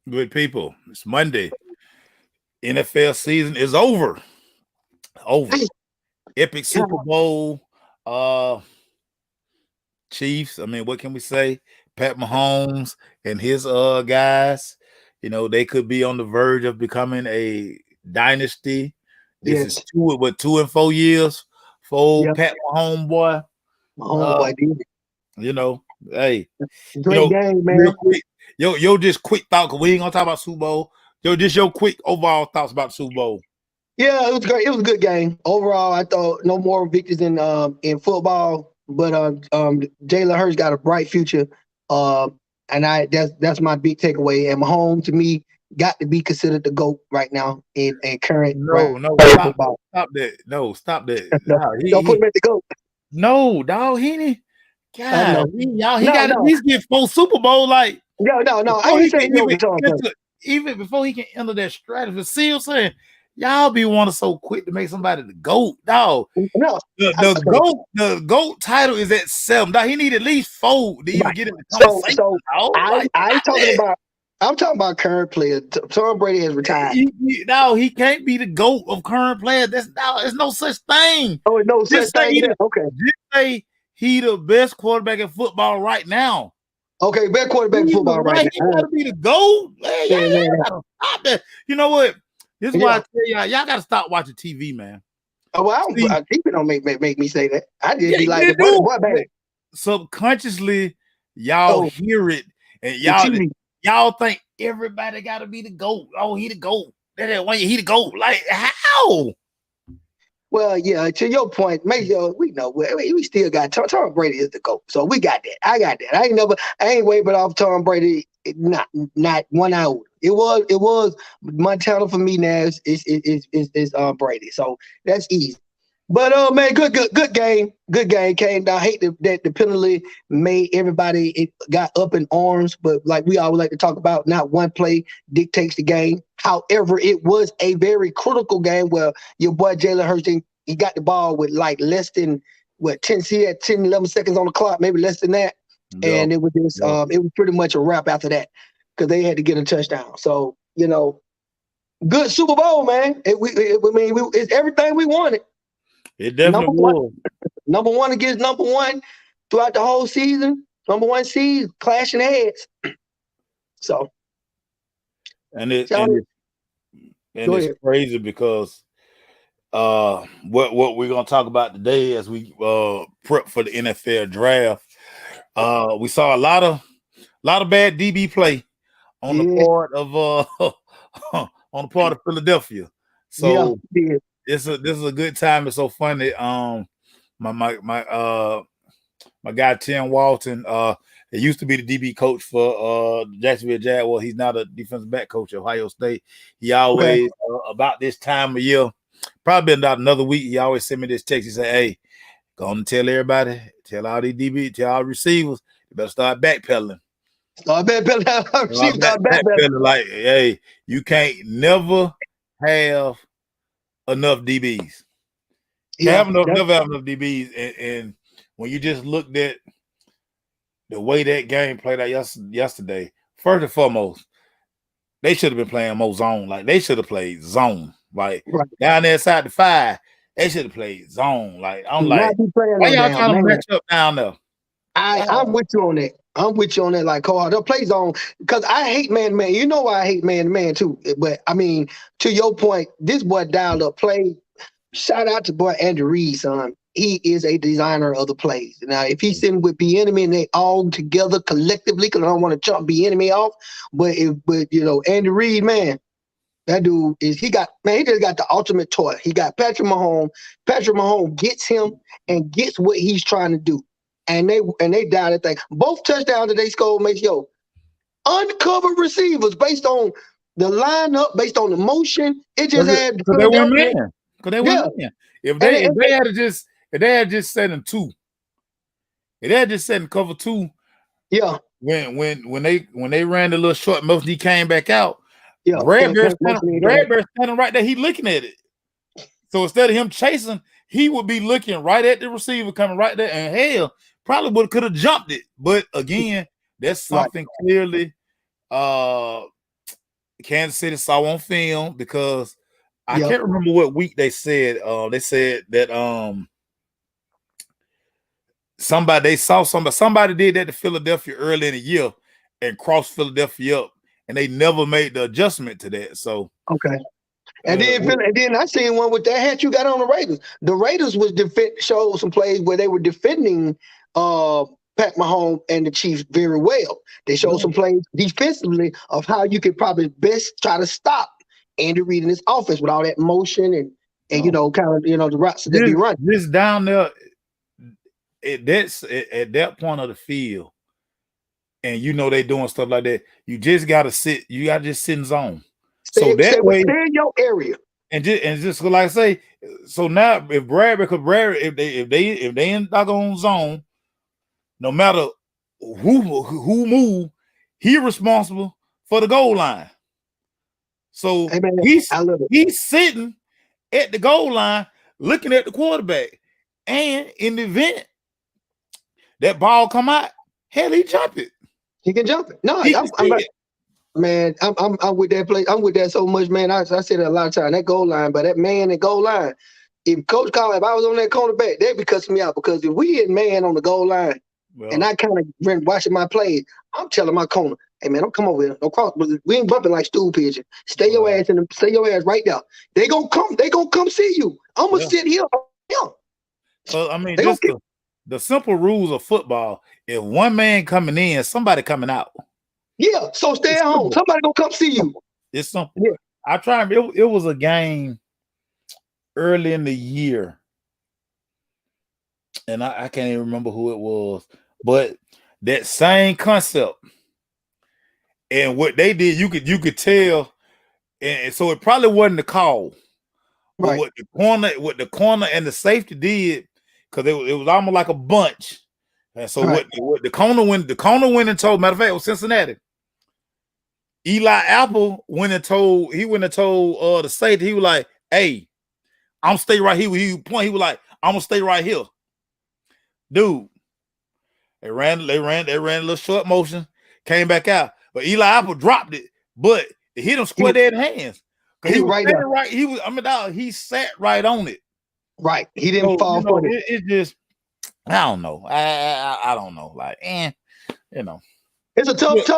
Good people. It's Monday. NFL season is over. Over. Epic Super Bowl. Uh Chiefs. I mean, what can we say? Pat Mahomes and his guys. You know, they could be on the verge of becoming a dynasty. This is Yes. 2 and 4 years for Yep. Pat Mahomes boy. My Uh, homeboy did it. you know, hey, Great game, real man. quick, just quick thought, cause we ain't gonna talk about Super Bowl. Just your quick overall thoughts about Super Bowl. Yeah, it was great. It was a good game. Overall, I thought no more victories in football, but Jalen Hurts got a bright future. Uh, and that's my big takeaway. And Mahomes to me got to be considered the GOAT right now in current No, no, stop that, football. stop that. No, stop that. No, Nah, don't put him at the GOAT. no, dog, he ain't. I God, know. he No, got to at no, least get 4 Super Bowl, like no. I before ain't he can saying no to even before he can enter that strategy. See what I'm saying? Y'all be wanting so quick to make somebody the GOAT, dog. No. The GOAT title is at 7. Dog, he need at least 4 to even Right. get in the So conversation. so Dog. Like, I'm talking about current players. Tom Brady has retired. no, he can't be the GOAT of current players. There's no such thing. Oh, no such thing. Okay. Just say he the best quarterback in football right now. Okay, best quarterback in He's football right right. He now. gotta be the GOAT. Man, Yeah, y'all gotta stop that. You know what? This is why I yeah. tell y'all gotta stop watching TV, man. Oh, well, See, people don't make me say that. I just yeah, be like they the boy, do. bang. Subconsciously, y'all Oh, hear it, and the TV. y'all think everybody gotta be the GOAT. Oh, he the GOAT. That one, he the GOAT. Like how? Well, yeah. To your point, Major, we know we still got Tom Brady is the GOAT, so we got that. I got that. I ain't wavering off Tom Brady. Not 1 hour. It was Montana for me now. Is Brady, so that's easy. But man, good game. Good game came down. I hate that the penalty made everybody it got up in arms, but like we always like to talk about, not one play dictates the game. However, it was a very critical game where your boy Jalen Hurts he got the ball with like less than what 10 he had 10, 11 seconds on the clock, maybe less than that. Yup, And it was just yup. it was pretty much a wrap after that because they had to get a touchdown. So, good Super Bowl, man. It's everything we wanted. It Number definitely one, was. number one against number one throughout the whole season. Number one seed clashing heads. So, And it so and it and go it's ahead. crazy because what we're gonna talk about today as we prep for the NFL draft. We saw a lot of bad DB play on the Yeah, part of on the part of Philadelphia. yeah, So yeah. this is a good time. It's so funny. My guy Tim Walton, he used to be the DB coach for Jacksonville Jaguars. He's now the defensive back coach at Ohio State. He Okay. always about this time of year, probably about another week, he always send me this text. He say, "Hey, go on and tell everybody, tell all these DB, tell all receivers, you better start backpedaling. Start bad belly. She start bad belly. Backpedaling like, hey, you can't never have enough DBs. Yeah, Never have enough DBs. And when you just looked at the way that game played out yesterday, first and foremost, they should have been playing more zone. Like they should have played zone. Like right. down there inside the 5, they should have played zone. Like I'm Do like, not be playing why no y'all damn trying to man. match up down there? I'm with you on that. I'm with you on that. Like Cole, the play zone because I hate man to man. You know why I hate man to man too. But I mean, to your point, this boy dialed up play. Shout out to boy Andrew Reed, son. He is a designer of the plays. Now, if he's sitting with B enemy and they all together collectively, because I don't want to chop B enemy off, but Andy Reid, man, that dude he just got the ultimate toy. He got Patrick Mahomes. Patrick Mahomes gets him and gets what he's trying to do. And they dialed that thing. Both touchdowns that they scored makes uncover receivers based on the lineup, based on the motion. It just had Because they went Philadelphia. man. Because they Yeah. went man. If And, they had just set in 2, if they had just set in cover 2, yeah. when they ran the little short motion, he came back out. Yeah. Bradbury's standing right there. He looking at it. So instead of him chasing, he would be looking right at the receiver coming right there. And hell, probably could have jumped it. But again, that's Right. something clearly Kansas City saw on film because I Yep. can't remember what week they said. They said that somebody did that to Philadelphia early in the year and crossed Philadelphia up, and they never made the adjustment to that. So Okay. And then I seen one with that hat you got on the Raiders. The Raiders was showed some plays where they were defending Pat Mahomes and the Chiefs very well. They showed some plays defensively of how you could probably best try to stop Andy Reid in his offense with all that motion and kind of the routes that be running. This down there at that point of the field, and they doing stuff like that. You just gotta sit. You gotta just sit in zone. Stay way, in your area. And just like I say, so now if they in doggone zone, no matter who move, he responsible for the goal line. So he's sitting at the goal line looking at the quarterback, and in the event that ball come out, hell, he jump it. He can jump it. No, man, I'm with that play. I'm with that so much, man. I said it a lot of times. That goal line, but that man at goal line. If Coach called, if I was on that cornerback, they'd be cussing me out because if we had man on the goal line, and I kind of been watching my plays, I'm telling my corner, hey man, don't come over here. Don't cross. We ain't bumping like stool pigeon. Stay your ass right there. They gonna come see you. I'm gonna sit here. So I mean, just the simple rules of football. If one man coming in, somebody coming out. Yeah, so stay at home. Somebody gonna come see you. It's simple. Yeah. I tried. It was a game early in the year, and I can't even remember who it was, but that same concept and what they did, you could tell, and so it probably wasn't the call, but right. what the corner and the safety did, because it was almost like a bunch, and so what the corner went and told. Matter of fact, it was Cincinnati. Eli Apple went and told the safety. He was like, "Hey, I'm stay right here." He was like, "I'm gonna stay right here." Dude, they ran a little short motion, came back out, but Eli Apple dropped it, but it hit him square dead hands. He was right there. Right. He sat right on it. Right. He didn't fall for it. It just, I don't know. I don't know. Like, It's a tough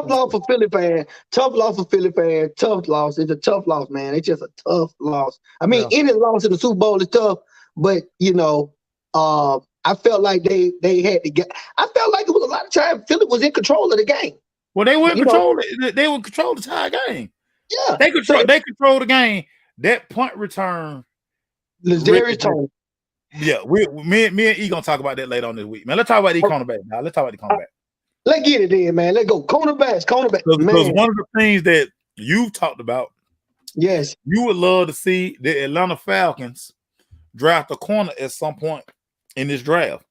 loss for Philly fans. Tough loss for Philly fans. Tough loss. It's a tough loss, man. It's just a tough loss. I mean, any loss in the Super Bowl is tough, but I felt like they had to get. I felt like it was a lot of time Philly was in control of the game. Well, they were in control. They were control the entire game. Yeah, they control the game. That punt return, Ladarius Tony. Yeah, me and E gonna talk about that later on this week, man. Let's talk about the cornerback now. Let's talk about the cornerback. Let's get it in, man. Let's go. Cornerbacks. Because one of the things that you talked about, yes, you would love to see the Atlanta Falcons draft a corner at some point in this draft.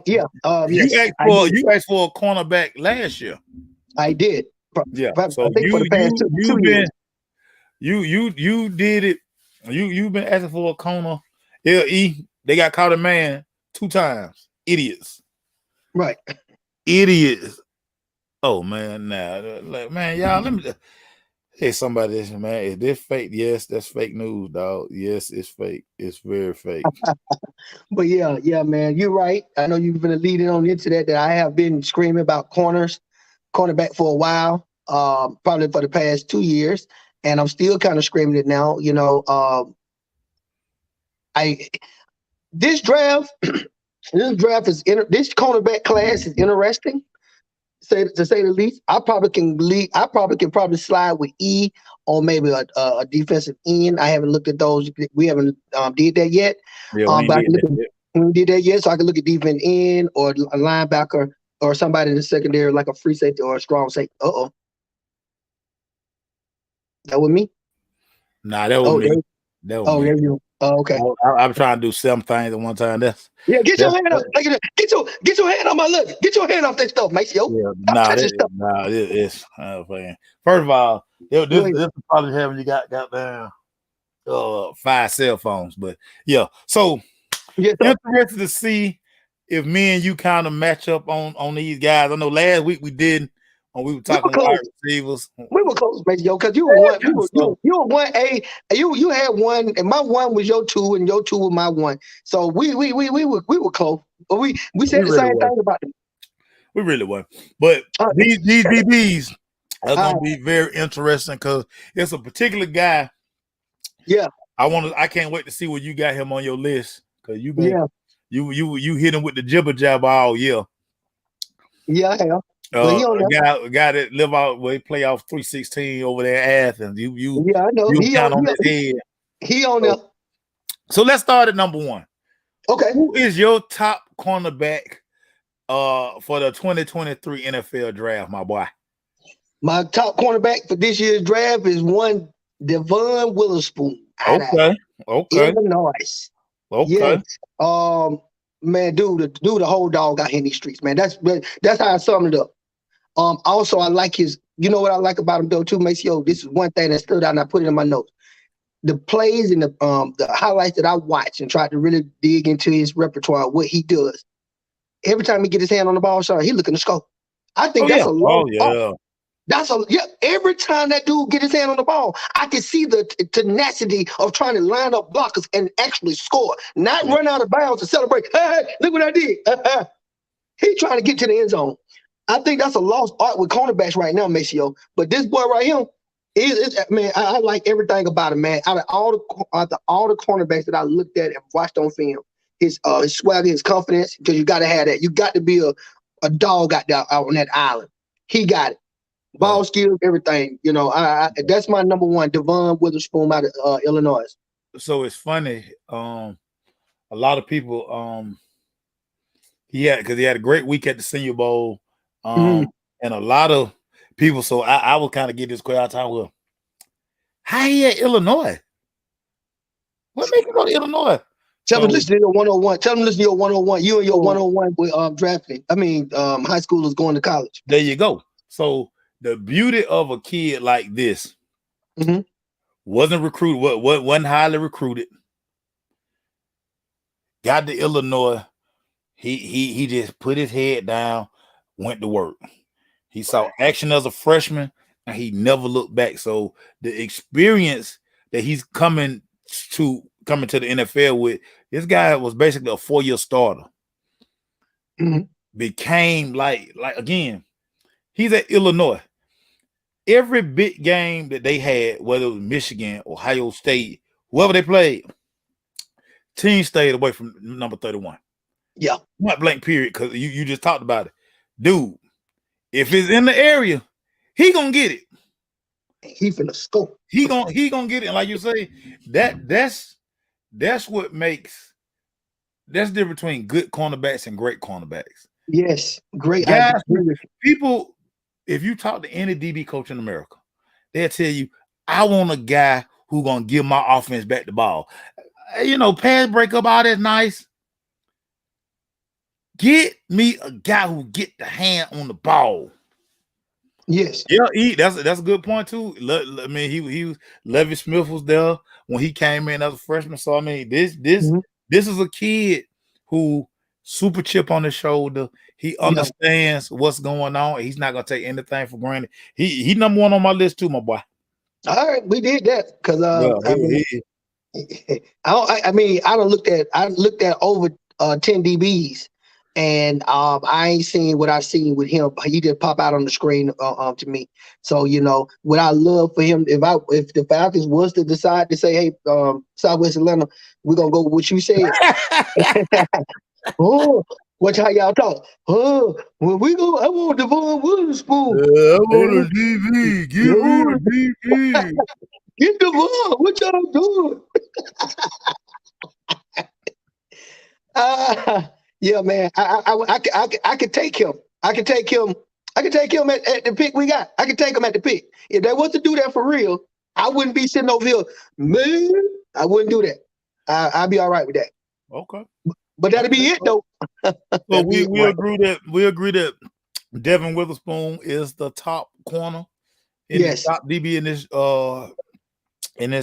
Yeah. You asked for a cornerback last year. I did. Yeah. So I think for the past 2 years. You did it. You've been asking for a corner. LE, they got caught a man 2 times. Idiots. Right. Idiots. Oh man, man, y'all, let me hey somebody, man, is this fake? Yes, that's fake news, dog. Yes, it's fake. It's very fake. But yeah, man, you're right. I know you've been leading on into that I have been screaming about cornerback for a while, probably for the past 2 years, and I'm still kind of screaming it now. This draft is this cornerback class is interesting, to say the least. I probably can slide with E on maybe a defensive end. I haven't looked at those. We haven't did that yet. Yeah, we did that yet, so I can look at defensive end or a linebacker or somebody in the secondary like a free safety or a strong safety. That was me. Nah, that was me. There you go. Oh, okay. I'm trying to do 7 things at one time. Get your hand up. Get your hand on my look. Get your hand off that stuff, mate. It's first of all, this is probably having you got down 5 cell phones, but yeah. So interested to see if me and you kind of match up on these guys. I know last week we didn't. we were We were talking wide close. receivers. We were close, Maceo, because you were one. Yeah, so You were 1A. You had one, and my one was your two, and your two was my one. So we were close. But we we said the really same were. thing about them. We really were. But Uh, these DBs are uh, gonna be very interesting because it's a particular guy. yeah, I can't wait to see where you got him on your list because yeah, you hit him with the jibber jabber all year. yeah. I have. But he on there. A guy that live out where he play off 316 over there in Athens. Yeah, I know. You count on his head. He on So, there. so let's start at number one. Okay. Who is your top cornerback for the 2023 NFL draft, my boy? My top cornerback for this year's draft is one Devon Witherspoon out of Okay. Illinois. Okay. Yes. Man, dude, the whole dog out here in these streets, man. That's how I sum it up. Also I like his, you know what I like about him though too, Maceo. This is one thing that stood out and I put it in my notes. The plays and the highlights that I watch and try to really dig into his repertoire, what he does. Every time he get his hand on the ball, sorry, he look in the scope. I think that's a lost art. Every time that dude get his hand on the ball, I can see the tenacity of trying to line up blockers and actually score, not run out of bounds to celebrate. Hey, look what I did. He trying to get to the end zone. I think that's a lost art with cornerbacks right now, Maceo. But this boy right here, man, I like everything about him, man. Out of all the cornerbacks that I looked at and watched on film, his swagger, his confidence, because you got to have that. You got to be a dog out there out on that island. He got it. Ball skills, everything. You know, that's my number one, Devon Witherspoon out of Illinois. So it's funny. A lot of people, he had a great week at the Senior Bowl, and a lot of people. So I will kind of get this question all the time. Well, how he at Illinois? What make him go to Illinois? Tell him listen to your 101. Tell him listen to your 101. You and your 101 with drafting. I mean, high schoolers going to college. There you go. So the beauty of a kid like this wasn't recruited, wasn't highly recruited. Got to Illinois. He just put his head down, went to work. He saw action as a freshman, and he never looked back. So the experience that he's coming to the NFL with, this guy was basically a 4-year starter. Became like again, he's at Illinois. Every big game that they had, whether it was Michigan, Ohio State, whoever they played, team stayed away from number 31. Yeah. Not blank period, because you just talked about it. Dude, if it's in the area, he gonna get it. He finna scope. He gonna get it. And like you say, that's what makes that's the difference between good cornerbacks and great cornerbacks. Yes, great. Guys, people, if you talk to any DB coach in America, they'll tell you, I want a guy who gonna give my offense back the ball. You know, pass breakup, all that's nice. Get me a guy who get the hand on the ball. Yes. Yeah, that's a good point too. I mean, he was Levi Smith was there when he came in as a freshman. So I mean, this is a kid who super chip on his shoulder. He understands what's going on. He's not gonna take anything for granted. He number one on my list too, my boy. All right, we did that because I looked at over 10 DBs. And I ain't seen what I've seen with him. He just pop out on the screen to me. So you know what I love for him. If the Falcons was to decide to say, hey, Southwest Atlanta, we're gonna go with what you said. Oh, watch how y'all talk. Oh, when we go, I want Devon Witherspoon. I want a DB. Give me a DB. Get Devon. What y'all doing? Yeah, man. I could take him. I could take him at the pick we got. I could take him at the pick. If they was to do that for real, I wouldn't be sitting over here. Man, I wouldn't do that. I'd be all right with that. Okay. But that'll be it though. So we agree that Devon Witherspoon is the top corner the top DB in this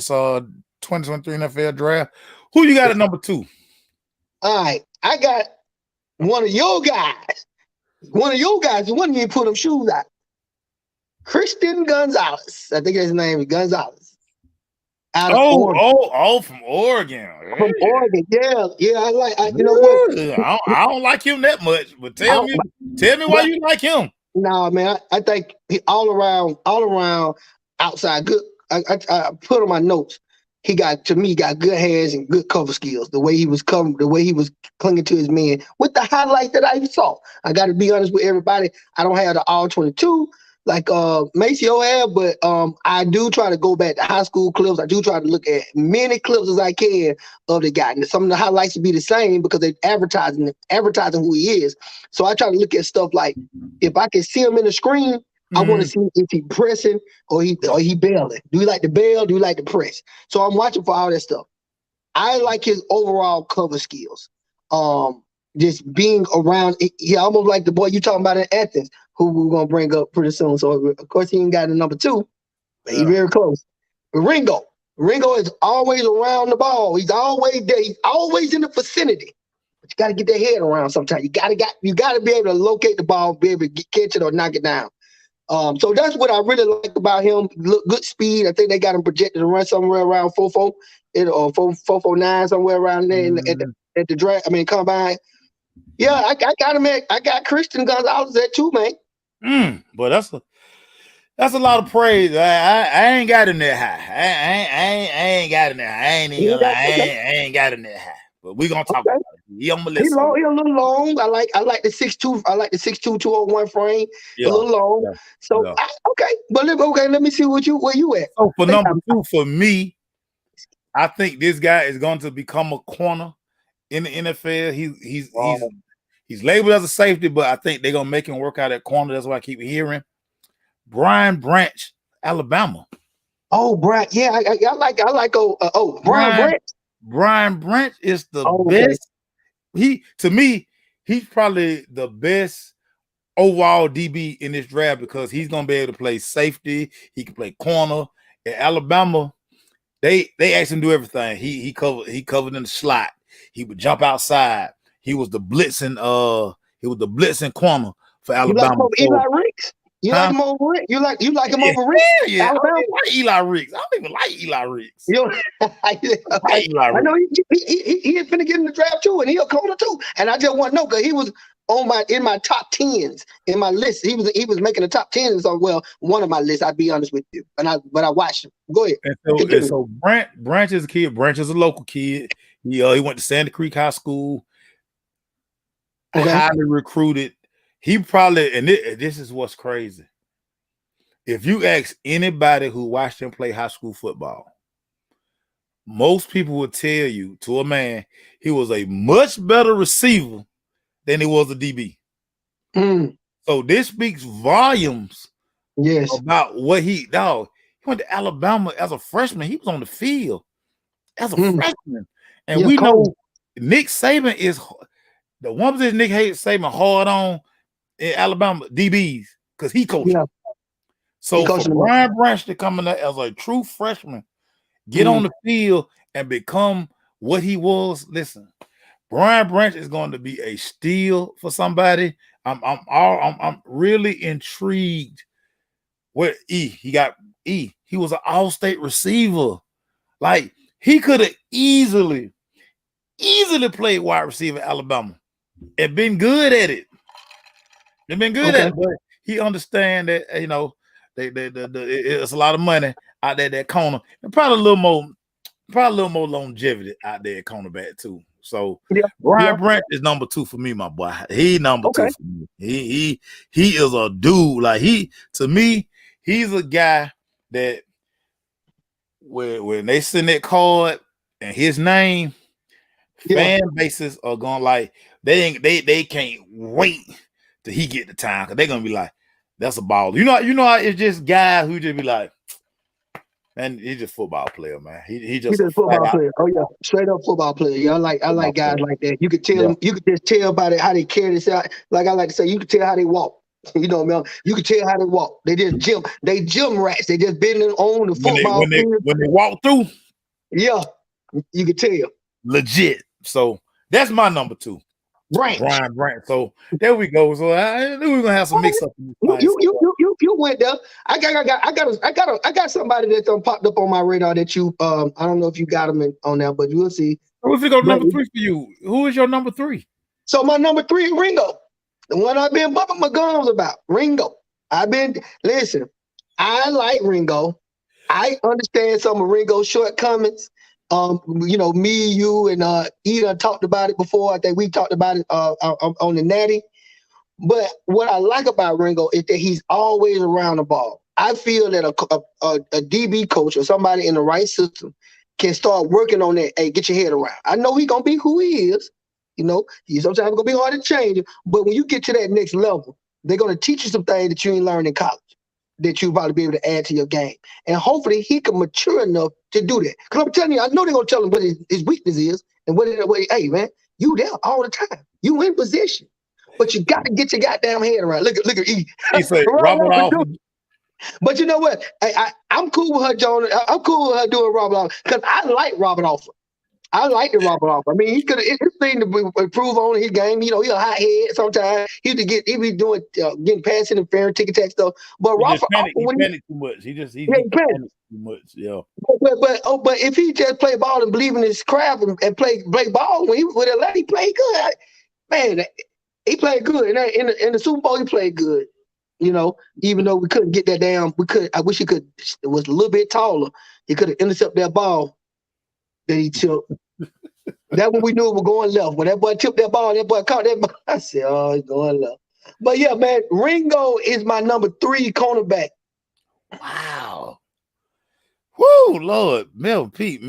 2023 NFL draft. Who you got at number 2? All right. I got one of your guys. One of you put them shoes out. Christian Gonzalez. I think his name is Gonzalez. Out of Oh, Oregon. oh, from Oregon. From Yeah. Oregon. Yeah, yeah. You know what? Yeah. I don't like him that much, but I, tell me why but you like him. no, man. I think he all around outside good. I put on my notes. He got good hands and good cover skills. The way he was covering, the way he was clinging to his man, with the highlight that I saw. I got to be honest with everybody. I don't have the all 22 like Maceo had, but I do try to go back to high school clips. I do try to look at many clips as I can of the guy. And some of the highlights will be the same because they're advertising who he is. So I try to look at stuff like if I can see him in the screen, I want to see if he pressing or he bailing. Do you like to bail? Do you like to press? So I'm watching for all that stuff. I like his overall cover skills. Just being around. He almost like the boy you talking about in Athens, who we're gonna bring up pretty soon. So of course he ain't got a number two, but he's very close. But Ringo. Ringo is always around the ball. He's always there. He's always in the vicinity. But you got to get that head around sometimes. You got to be able to locate the ball, be able to catch it or knock it down. So that's what I really like about him. Look, good speed. I think they got him projected to run somewhere around 4.4 or 4.49 somewhere around there at the draft. I mean combine. Yeah, I got him at. I got Christian Gonzalez at too, man. But that's a lot of praise. I ain't got him that high. I ain't got him that high. I ain't even gonna lie. I ain't got him that high. But we gonna talk about it. He on my list. He a little long. I like the 6'2". I like the 6'2", 201 frame. A little long. Yeah, so yeah. Okay, but let me see where you at. So for number 2 for me, I think this guy is going to become a corner in the NFL. He's labeled as a safety, but I think they're gonna make him work out at corner. That's what I keep hearing. Brian Branch, Alabama. Oh, Branch. Yeah, I like Brian Branch. Brian Branch is the best. To me, he's probably the best overall DB in this draft because he's gonna be able to play safety. He can play corner. In Alabama, they asked him to do everything. He covered in the slot. He would jump outside. He was the blitzing corner for Alabama. You like Eli Ricks? You like him over Rick? You like him over Rick? Yeah, I don't even like Eli Ricks. I don't even like Eli Ricks. I know he is finna get in the draft too, and he a corner too. And I just want to know because he was in my top 10s in my list. He was making the top 10s on one of my lists. I'd be honest with you, but I watched him. Go ahead. And so Branch is a kid. Branch is a local kid. He went to Sandy Creek High School. Highly recruited. He probably, and this is what's crazy. If you ask anybody who watched him play high school football, most people would tell you to a man he was a much better receiver than he was a DB. So this speaks volumes about what he went to Alabama as a freshman. He was on the field as a freshman. And we know Nick Saban is the one position Nick Saban hard on in Alabama DBs because he coached. Yeah. So for Brian Branch to come in there as a true freshman, get on the field and become what he was. Listen, Brian Branch is going to be a steal for somebody. I'm really intrigued. Where he was an all-state receiver. Like he could have easily played wide receiver at Alabama and been good at it. They've been good at it, but he understand that it's a lot of money out there that corner, and probably a little more longevity out there at cornerback too. So Brian Branch is number 2 for me, my boy. He number 2 for me. He is a dude. Like to me, he's a guy that when they send that card and his name, fan bases are going like they can't wait till he get the time because they're gonna be like, that's a ball. You know, it's just guys who just be like, and he's just football player, man. He's just a football player. Oh yeah, straight up football player. Yeah, I like guys like that. You could tell them. You could just tell about it how they carry this out. Like I like to say, you could tell how they walk. You know, man. You could tell how they walk. They just gym rats. They just been on the football field. When they walk through. Yeah, you could tell. Legit. So that's my number 2. Branch. Brian. So there we go. So I knew we were gonna have some mix up in this You thing. you you you you you went there. I got somebody that's popped up on my radar that you I don't know if you got him on there, but you'll see. So if we go to But number 3 for you, who is your number 3? so my number 3 is Ringo, the one I've been bumping my gums about. Ringo. Listen. I like Ringo. I understand some of Ringo's shortcomings. Me, you, and Eda talked about it before. I think we talked about it on the Natty. But what I like about Ringo is that he's always around the ball. I feel that a DB coach or somebody in the right system can start working on that. Hey, get your head around. I know he's gonna be who he is. He's sometimes gonna be hard to change. But when you get to that next level, they're gonna teach you some things that you ain't learned in college that you'll probably be able to add to your game. And hopefully he can mature enough to do that. Because I'm telling you, I know they're gonna tell him what his weakness is and hey man, you there all the time. You in position. But you got to get your goddamn head around. Look at E. He said, Robert off. But you know what? I'm cool with her, John. I'm cool with her doing Robert Alford because I like Robert Alford. I like the Robert Alford. I mean, he could have his thing to improve on his game. He's a hot head sometimes. He be doing getting pass interference, ticket tack stuff. But Robert Alford, he panicked too much. He panicked too much. Yeah. But if he just play ball and believe in his craft and play ball when he was with Atlanta, he played good. Man, he played good. In the Super Bowl, he played good. Even though we couldn't get that down, I wish he could. It was a little bit taller. He could have intercepted that ball that he took. That when we knew it was going left. When that boy tipped that ball, that boy caught that ball. I said, "Oh, he's going left." But yeah, man, Ringo is my number 3 cornerback. Wow. Whoo, Lord, Mel Pete.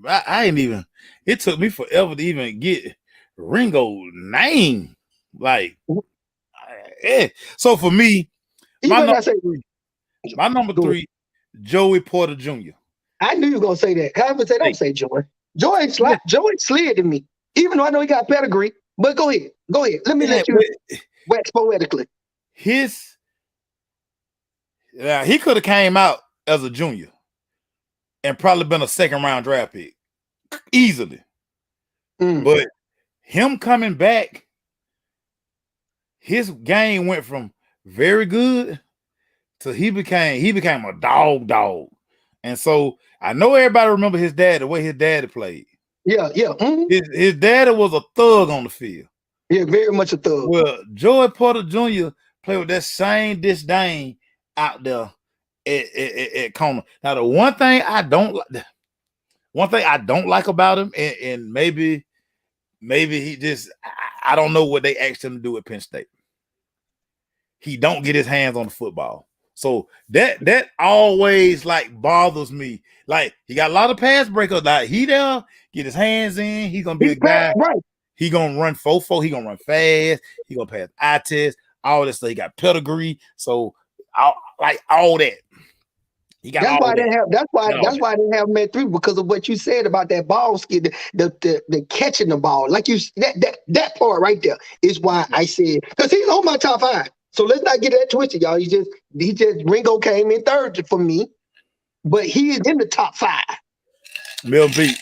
I ain't even. It took me forever to even get Ringo's name. Like, So for me, my number 3, Joey Porter Jr. I knew you were gonna say that. Don't say Joey. Joey slid to me, even though I know he got pedigree. But go ahead. Let me let you wax poetically. He could have came out as a junior and probably been a second-round draft pick easily. But him coming back, his game went from very good to he became a dog. And so I know everybody remember his dad, the way his daddy played. Yeah. Mm-hmm. His daddy was a thug on the field. Yeah, very much a thug. Well, Joey Porter Jr. played with that same disdain out there at corner. Now, the one thing I don't like about him, and maybe he just, I don't know what they asked him to do at Penn State. He don't get his hands on the football. So that always bothers me. Like, he got a lot of pass breakers. Like, he there, get his hands in. He's gonna be a guy. Right. He gonna run 4-4. He gonna run fast. He gonna pass eye test. All this stuff. He got pedigree. So all that. He got that's all why that. That's why I didn't have him at 3, because of what you said about that ball skill, the catching the ball. Like that part right there is why I said, because he's on my top 5. So let's not get that twisted, y'all. He just Ringo came in 3rd for me, but he is in the top 5. Mel Beat.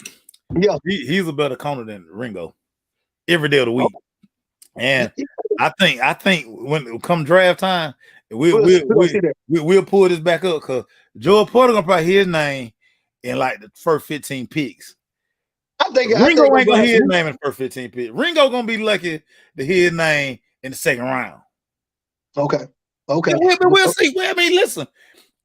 Yeah, he's a better corner than Ringo every day of the week. And I think when it come draft time, we'll pull this back up, because Joey Porter gonna probably hear his name in the first 15 picks. Ringo ain't gonna hear his name in the first 15 picks. Ringo gonna be lucky to hear his name in the 2nd round. Okay. We'll see. Well, I mean, listen.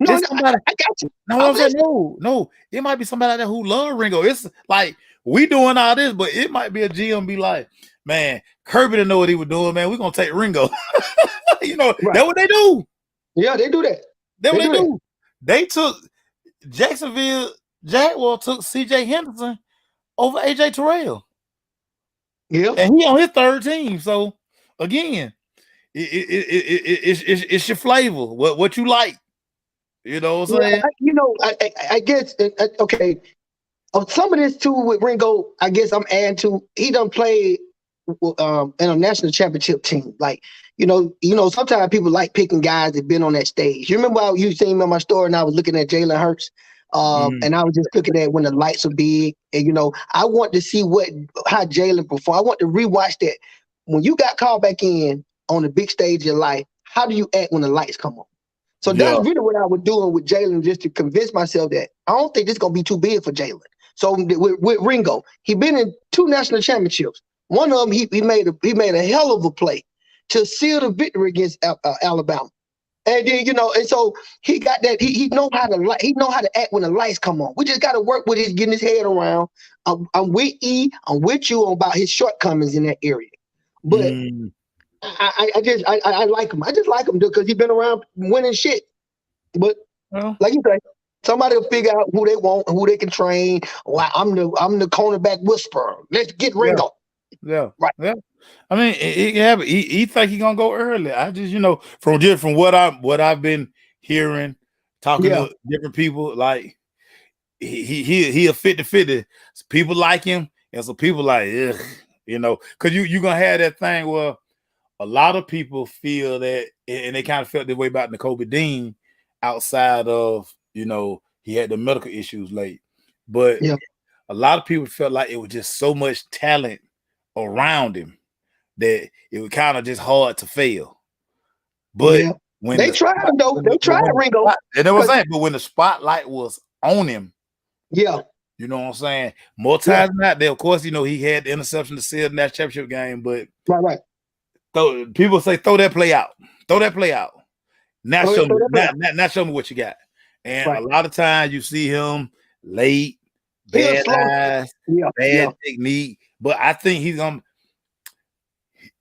No, I got you. No. It might be somebody out there who love Ringo. It's like we doing all this, but it might be a GM be like, man, Kirby didn't know what he was doing, man. We're gonna take Ringo. Right. That's what they do. Yeah, they do that. That's what they do. They took Jacksonville Jaguar took CJ Henderson over AJ Terrell. Yeah. And he on his 3rd team. So again, it's your flavor. What you like. You know what I'm saying? I guess okay. Some of this too with Ringo, I guess I'm adding to. He done played in a national championship team. Like, sometimes people like picking guys that been on that stage. You remember how you seen me on my story and I was looking at Jalen Hurts, and I was just looking at when the lights are big, and I want to see how Jalen performed. I want to rewatch that when you got called back in on the big stage of your life, how do you act when the lights come on? So Yeah. that's really what I was doing with Jalen, just to convince myself that I don't think this is gonna be too big for Jalen. So with Ringo, he been in 2 national championships. One of them, he made a hell of a play to seal the victory against Alabama. And then and so he got that. He know how to act when the lights come on. We just got to work with his getting his head around. I'm with E. I'm with you about his shortcomings in that area, but Mm. I like him. I just like him because he's been around winning shit. But Well, like you say, somebody will figure out who they want and who they can train. Well, I'm the cornerback whisperer. Let's get yeah, Ringo. yeah, Right. yeah. I mean, he think he gonna go early. I just, from what I've been hearing, talking Yeah. to different people, like he a 50-50. People like him, and some people like, ugh, because you gonna have that thing where a lot of people feel that, and they kind of felt the way about Nakobe Dean, outside of he had the medical issues late, but Yeah. a lot of people felt like it was just so much talent around him that it was kind of just hard to fail. But Yeah. when They the tried spot, though. They tried Ringo. and it was Cause saying, but when the spotlight was on him, yeah. you know what I'm saying? More Yeah. times than not, there, of course, he had the interception to seal the national championship game, but Right. people say throw that play out. Throw that play out. Now Oh, yeah, show throw me, that now, out. now, now show me what you got. And a Right. lot of times you see him late, He'll bad slow. eyes, Yeah. bad Yeah. technique. But I think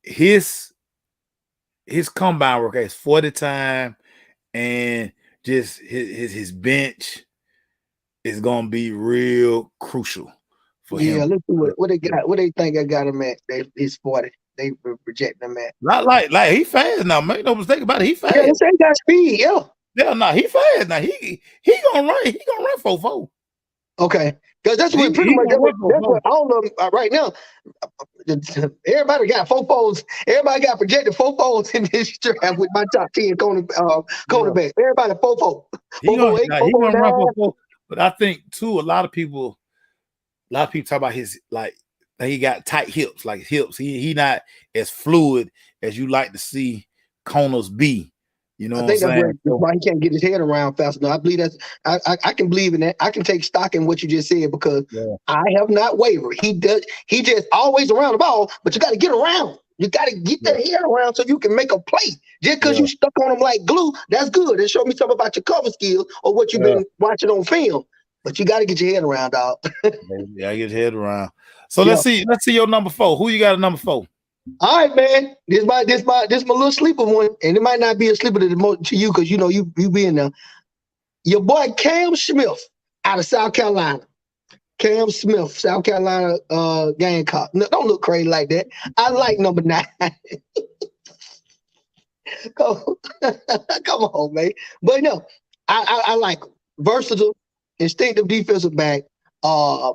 he's his combine work, his 40 time, and just his bench is gonna be real crucial for Yeah. him. Let's see what they got. What they think I got him at? He's 40. They rejecting him at. Not like he fast now. Make no mistake about it. He Yeah, they fast. say he got speed. Yeah. Yeah, no, he fast now. He gonna run. He gonna run 4-4. Okay. Because that's what pretty He much gonna run that's 4-4. what I don't know right now. Everybody got four folds. Everybody got projected four folds in this draft with my top 10 Yeah, cornerbacks. Everybody four fold. he Four gonna fold eight, nah, four he fold gonna run nine. 4-4. But I think too, a lot of people talk about his like he got tight hips, like hips. He not as fluid as you like to see corners be. You know I what I'm think that's saying? So why he can't get his head around fast enough. I believe I can believe in that. I can take stock in what you just said because yeah, I have not wavered. He just always around the ball, but you got to get around. You got to get yeah, that head around so you can make a play. Just because yeah, you stuck on him like glue, that's good. It show me something about your cover skills or what you've yeah. been watching on film. But you got to get your head around, dog. Yeah, I get his head around. So Yeah. let's see your number 4. Who you got at number 4? All right, man. This my little sleeper one, and it might not be a sleeper to you because you being there. Your boy Cam Smith out of South Carolina. Cam Smith, South Carolina Gamecock. No, don't look crazy like that. I like number 9. Come, come on, man. But no, I like him. Versatile, instinctive defensive back. I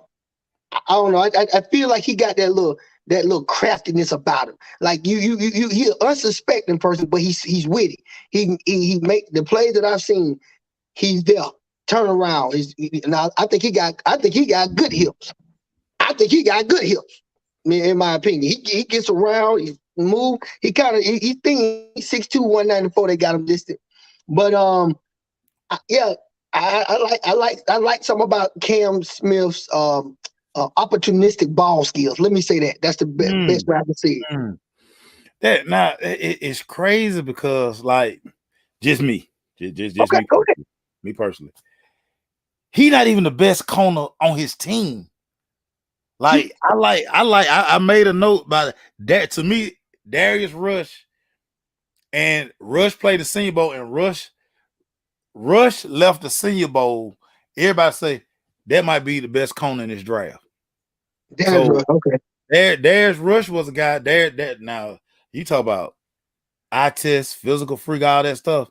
don't know. I feel like he got that little craftiness about him. Like he an unsuspecting person, but he's witty. He make the plays that I've seen. He's there. Turn around. Now I think he got good hips. I think he got good hips. In my opinion, he gets around. He move. He kind of he thinks 6'2", 194. They got him listed, but yeah, I like something about Cam Smith's opportunistic ball skills. Let me say that. That's the best Mm, way I can see it. mm. That now it's crazy because like just me, just Okay, me go ahead. personally, me personally. He not even the best corner on his team. You, Like I made a note about that. To me, Darius Rush and Rush played the Senior Bowl, and Rush left the Senior Bowl. Everybody say that might be the best corner in this draft. Darren So Rush. Okay. Darius Rush was a guy there that now you talk about eye test, physical freak, all that stuff.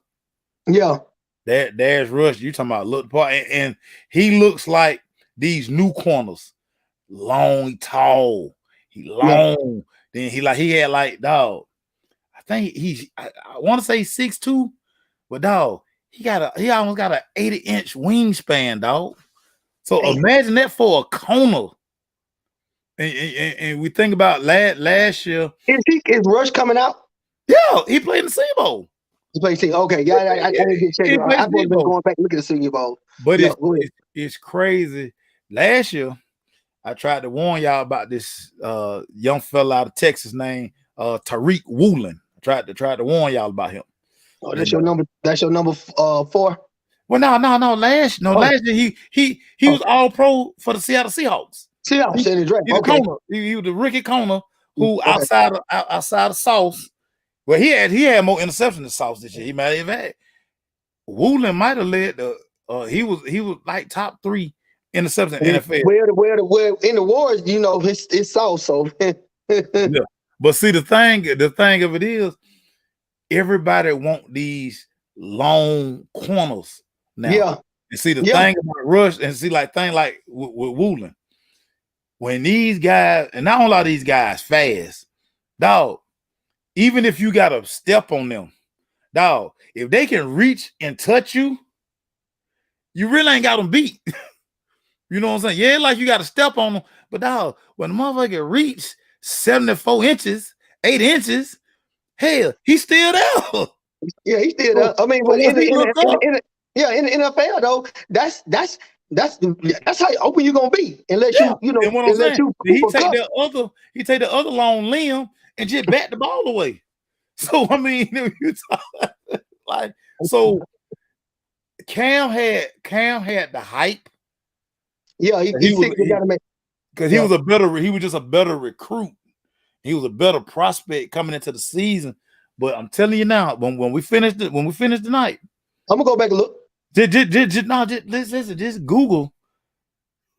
Yeah. There's Rush. You talking about look part, and he looks like these new corners, long, tall. He Yeah. long. Then he had like dog. I think I want to say 6'2", but dog, he almost got an 80-inch wingspan, dog. So Damn. imagine that for a corner. And we think about last year. Is Rush coming out? Yeah, he played in the Senior Bowl. He played Senior. Okay, yeah, I didn't get checked. He played I've Senior been Bowl. going back and looking at the Senior Bowl. But Yeah, go ahead. it's crazy. Last year, I tried to warn y'all about this young fella out of Texas named Tariq Woolen. I tried to warn y'all about him. Oh, that's your number. That's your number 4. Well, no. Last year he was all pro for the Seattle Seahawks. Seahawks in the draft. Okay. He was the rookie corner who Okay. outside of Sauce. Well, he had more interceptions than Sauce this year. He might have had. Woolen might have led the. He was like top 3 interceptions in NFL. Where in the wars, it's Sauce. So yeah. But see, the thing of it is, everybody want these long corners now. Yeah. And see the thing about Rush, and see thing like with Woolen, when these guys, and not only are these guys fast, dog, even if you got to step on them, dog, if they can reach and touch you, you really ain't got them beat. You know what I'm saying? Yeah, like you got to step on them, but dog, when the motherfucker reach 74 inches, 8 inches, hell, he's still there. Yeah, he's still there. I mean, but in the NFL though, that's how open you're gonna be unless you unless you. He take the other long limb and just bat the ball away. So I mean, you like so. Cam had the hype. Yeah, he was just a better recruit. He was a better prospect coming into the season. But I'm telling you now, when we finish tonight, I'm gonna go back and look. Just Google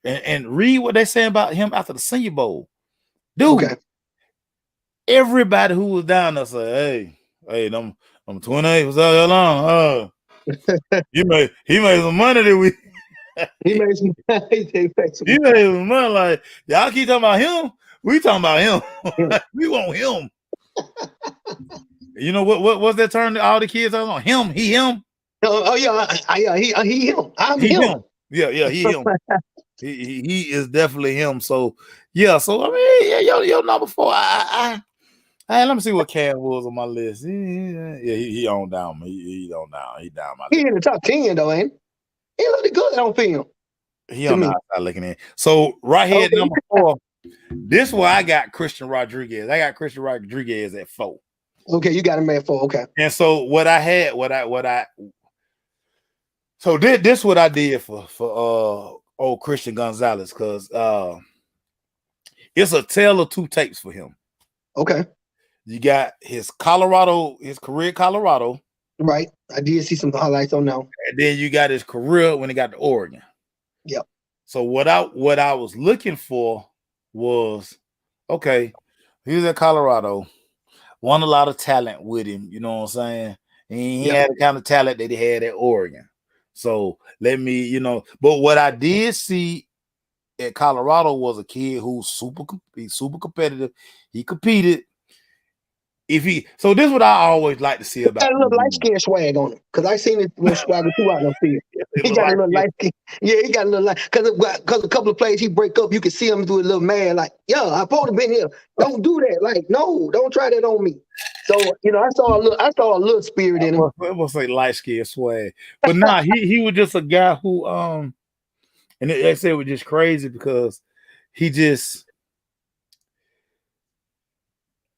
and read what they say about him after the Senior Bowl. Dude, okay. Everybody who was down there said, hey, I'm 28, what's all long? He made some money that week. He made some money. Like, y'all keep talking about him. We talking about him. We want him. You know what? What's that term that all the kids talking about? Him, he, him. Oh yeah, he him. I'm him. Yeah, he him. he is definitely him. So yeah. So I mean, your number 4. Let me see what Cam was on my list. He on down. He on down. He down my list. He in the top 10 though, ain't he? He looked good on film. He on the outside looking at. So right here at number 4. This is where I got Christian Rodriguez. I got Christian Rodriguez at 4. Okay, you got him at 4. Okay. And so what I so this what I did for old Christian Gonzalez, because it's a tale of 2 tapes for him. Okay. You got his career at Colorado. Right. I did see some highlights on now. And then you got his career when he got to Oregon. Yep. So what I was looking for was, okay, he was at Colorado, won a lot of talent with him, you know what I'm saying? And he had the kind of talent that he had at Oregon. So let me, but what I did see at Colorado was a kid who's super competitive. He competed. So this is what I always like to see about. Got a little light skin swag on him, because I seen it when Swagger 2 out in the field. He got a little light skin. Yeah, he got a little light, because a couple of plays he break up, you can see him do a little man like, yeah, I supposed to been here. Don't do that. Like, no, don't try that on me. So I saw a little spirit in him. It was like light skin swag, but nah, he was just a guy who and they say it was just crazy because he just.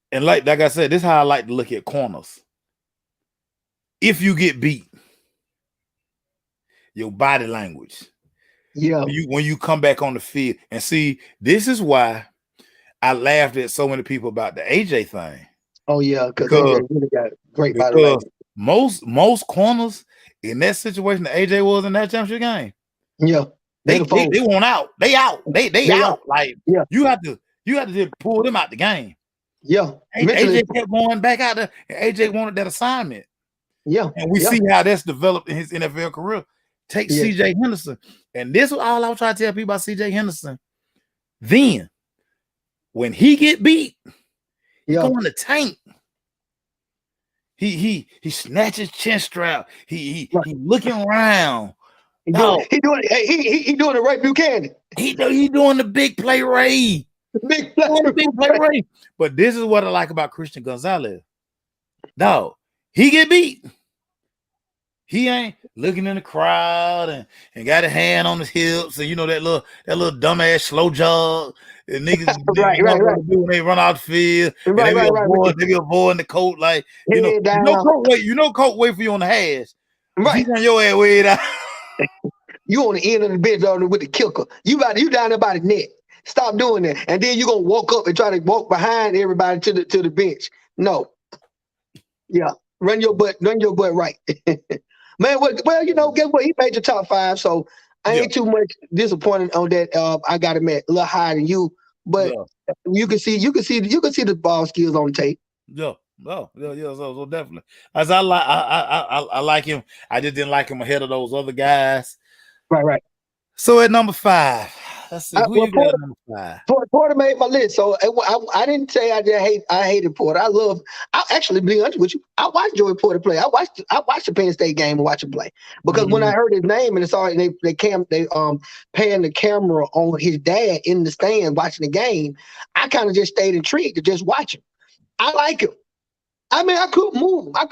And like I said, this is how I like to look at corners. If you get beat, your body language. Yeah. When you come back on the field. And see, this is why I laughed at so many people about the AJ thing. Oh, yeah, because AJ really got great body language. Most corners in that situation that AJ was in that championship game. Yeah. They want out. They out. They out. Like, you have to just pull them out the game. Yeah, AJ kept going back out there, and AJ wanted that assignment. Yeah, and we see how that's developed in his NFL career. Take CJ Henderson, and this is all I was trying to tell people about CJ Henderson. Then, when he get beat, he go in the tank. He snatches chin strap. He looking around. He doing the Ray Buchanan. He doing the big play Ray. Big I want to fluffy see him play race. But this is what I like about Christian Gonzalez. Dog, he get beat. He ain't looking in the crowd and got a hand on his hips and that little dumbass slow jog that niggas right, do when they run out the field and right, they be avoiding the coat like head down. coat wait for you on the hash. But Right. you run your ass way down. You on the end of the bench with the kicker. You down there by the net. Stop doing that. And then you're gonna walk up and try to walk behind everybody to the bench. No. Yeah. Run your butt right. Man, well, guess what? He made your top 5, so I ain't too much disappointed on that. I got him at a little higher than you, but you can see the ball skills on tape. Yeah. Oh, yeah, so definitely. As I like him. I just didn't like him ahead of those other guys. Right. So at number 5, let's see who you got at number 5. Porter made my list, so I didn't say I hated Porter. I actually, be honest with you, I watched Joey Porter play. I watched the Penn State game and watched him play because when I heard his name and it's all they panned the camera on his dad in the stand watching the game, I kind of just stayed intrigued to just watch him. I like him. I mean, I could move. I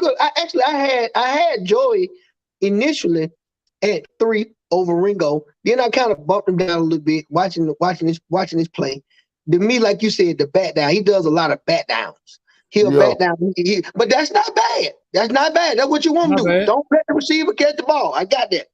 had Joey initially at 3 over Ringo. Then I kind of bumped him down a little bit, watching this play. To me, like you said, the bat down. He does a lot of bat downs. He'll bat down, but that's not bad. That's not bad. That's what you want to do. Bad. Don't let the receiver catch the ball. I got that.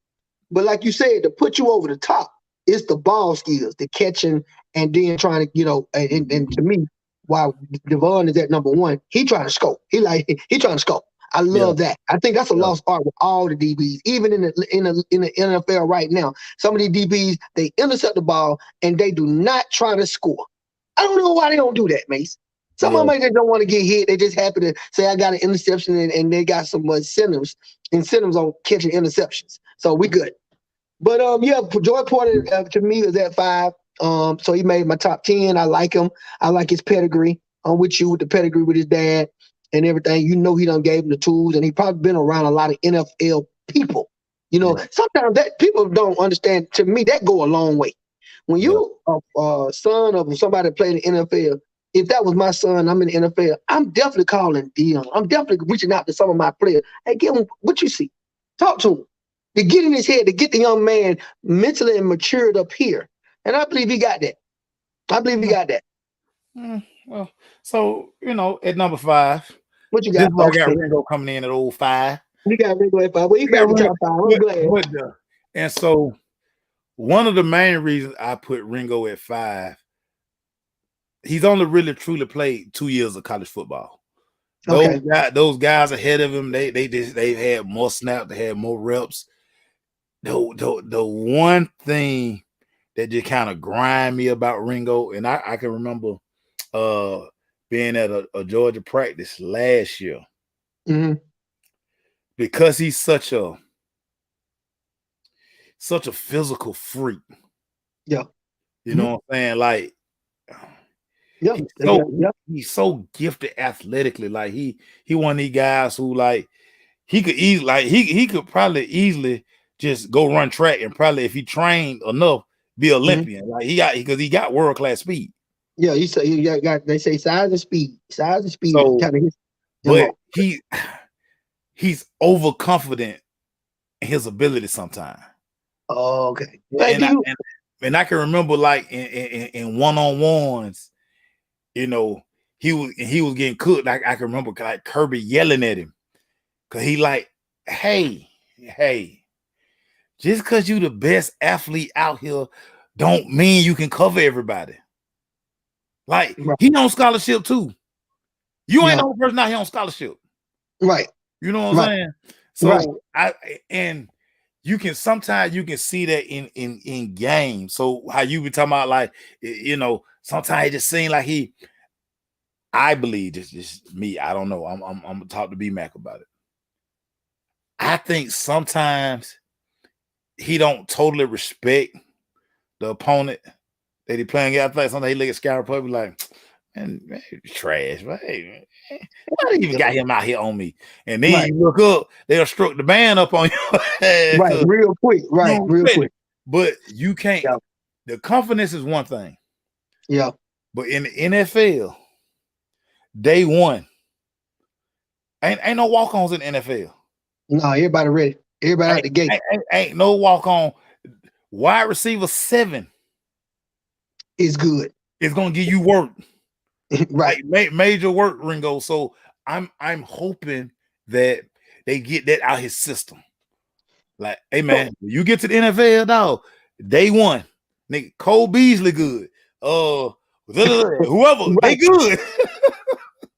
But like you said, to put you over the top, it's the ball skills, the catching, and then trying to, and to me, while Devon is at number 1, he trying to scope. He trying to scope. I love that. I think that's a lost art with all the DBs, even in the NFL right now. Some of these DBs, they intercept the ball and they do not try to score. I don't know why they don't do that, Mace. Some of them just don't want to get hit. They just happy to say I got an interception and they got some incentives on catching interceptions. So we good. But Joy Porter to me is at 5. So he made my top 10. I like him. I like his pedigree. I'm with you with the pedigree with his dad and everything. He done gave him the tools, and he probably been around a lot of NFL people. Sometimes that people don't understand. To me, that go a long way. When you a son of somebody that played in the NFL, if that was my son, I'm in the NFL, I'm definitely calling Dion. I'm definitely reaching out to some of my players. Hey, give him what you see. Talk to him. To get in his head, to get the young man mentally and matured up here. And I believe he got that. Well, so, at number 5. What you got? I got Ringo coming in at 5. You got Ringo at 5. Well, you got the top 5. I'm glad. And so, one of the main reasons I put Ringo at 5, he's only really truly played 2 years of college football. Those guys ahead of him, they've had more snaps, they had more reps. The one thing that just kind of grind me about Ringo, and I can remember being at a Georgia practice last year, because he's such a physical freak. Yeah, you know what I'm saying. Like, he's so gifted athletically. Like he one of these guys who he could probably easily just go run track and probably if he trained enough be Olympian. Like because he got world-class speed. Yeah, you say you got. They say size and speed. So, but he's overconfident in his ability sometimes. Oh, okay. And I can remember in one-on-ones, he was getting cooked. I can remember Kirby yelling at him because he hey, just because you the best athlete out here don't mean you can cover everybody. He on scholarship too. You ain't the only person out here on scholarship. Right. You know what I'm saying? So you can sometimes see that in games. So how you be talking about sometimes it just seems like I believe just me. I don't know. I'm gonna talk to B-Mac about it. I think sometimes he don't totally respect the opponent that he playing against. I think sometimes he look at Sky Republic like, man, trash. Hey, why they even got him out here on me? And then you look up, they'll stroke the band up on you. Real quick. Real quick. But you can't. The confidence is one thing. Yeah. But in the NFL, day one, ain't no walk-ons in the NFL. No, everybody ready. Everybody out the gate. Ain't no walk-on. Wide receiver 7 It's good. is gonna give you work. Right. Like major work, Ringo. So I'm hoping that they get that out his system. Like, hey man, when you get to the NFL, dog, day one, nigga, Cole Beasley good. Whoever, Right. they good.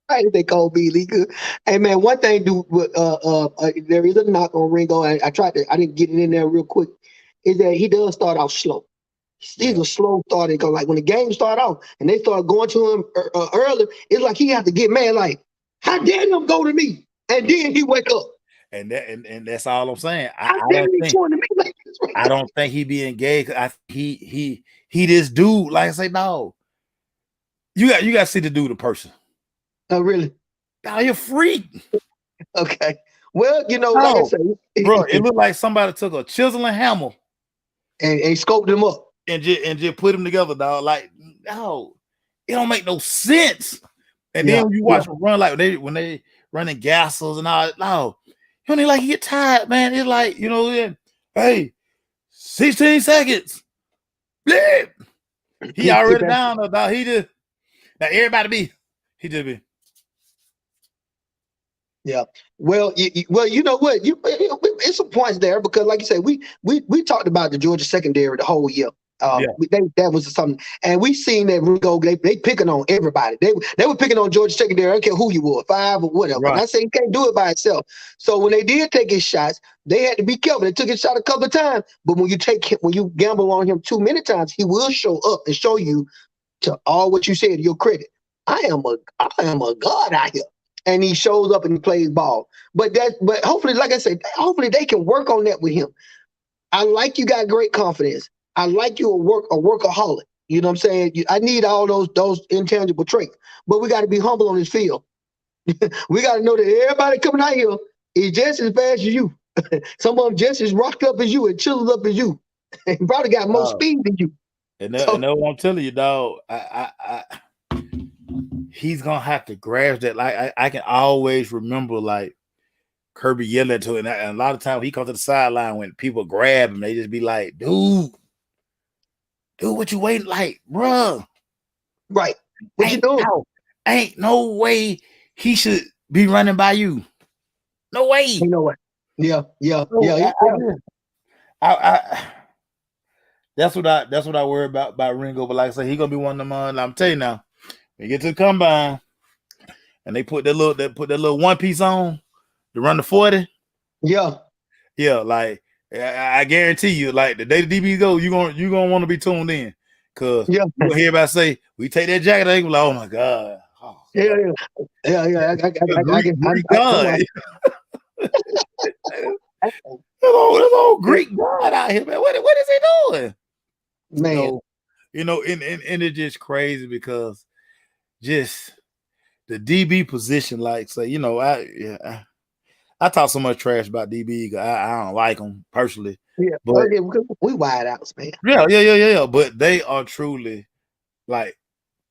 Right, they Cole Beasley good. Hey man, one thing there is a knock on Ringo. I didn't get it in there real quick. Is that he does start off slow. He's a slow starter because like when the game start off and they start going to him early, it's like he has to get mad. Like, how dare them go to me? And then he wake up. And that's all I'm saying. How dare he going to me like this? I don't think he be engaged. He this dude. Like I say, no. You got to see the dude in person. Oh really? Now you're a freak. Okay. Well, like I said, bro, it looked like somebody took a chisel and hammer and scoped him up and just put him together, dog. Like, no, it don't make no sense. And then when you watch them run, like when they running gassers and all, no, you only like he get tired, man. It's like, hey, 16 seconds. Blip. He already down, though, dog. He just now everybody he just be. Yeah. Well, you know what? It's some points there because, like you said, we talked about the Georgia secondary the whole year. That was something, and we seen that Ringo. They picking on everybody. They were picking on Georgia secondary. I don't care who you were, 5 or whatever. Right. And I say he can't do it by himself. So when they did take his shots, they had to be careful. They took his shot a couple of times, but when you gamble on him too many times, he will show up and show you to all what you said to your credit. I am a god out here. And he shows up and he plays ball. But hopefully, like I said, hopefully they can work on that with him. I like you got great confidence. I like you a workaholic. You know what I'm saying? I need all those intangible traits. But we got to be humble on this field. We got to know that everybody coming out here is just as fast as you. Some of them just as rocked up as you and chiseled up as you. And probably got more speed than you. And that's what I'm telling you, dog. He's gonna have to grasp that. Like I can always remember like Kirby yelling to him, and a lot of times he comes to the sideline when people grab him, they just be like, "Dude, what you waiting like, bruh? Right? What you doing? Ain't no way he should be running by you. No way. Ain't no way. Yeah. That's what I worry about Ringo. But like I said, he gonna be one of them. I'm telling you now. When you get to the combine and they put that little one piece on to run the 40. Yeah. Like I guarantee you, like the day the DBs go, you're gonna want to be tuned in. Cause you gonna hear about say, we take that jacket, they go like, oh my God. Oh, yeah. Greek God. This old Greek God out here, man. What is he doing? Man. And it's just crazy because just the DB position, like say, I talk so much trash about DB. I don't like them personally. Yeah, but we wide outs, man. Yeah. But they are truly like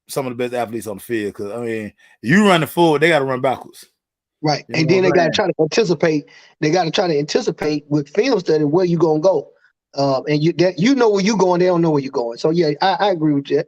some of the best athletes on the field. Because I mean, you running forward, they got to run backwards. Right, and then they got to try to anticipate. They got to try to anticipate with film study where you gonna go. And you know where you going, they don't know where you're going. So yeah, I agree with you.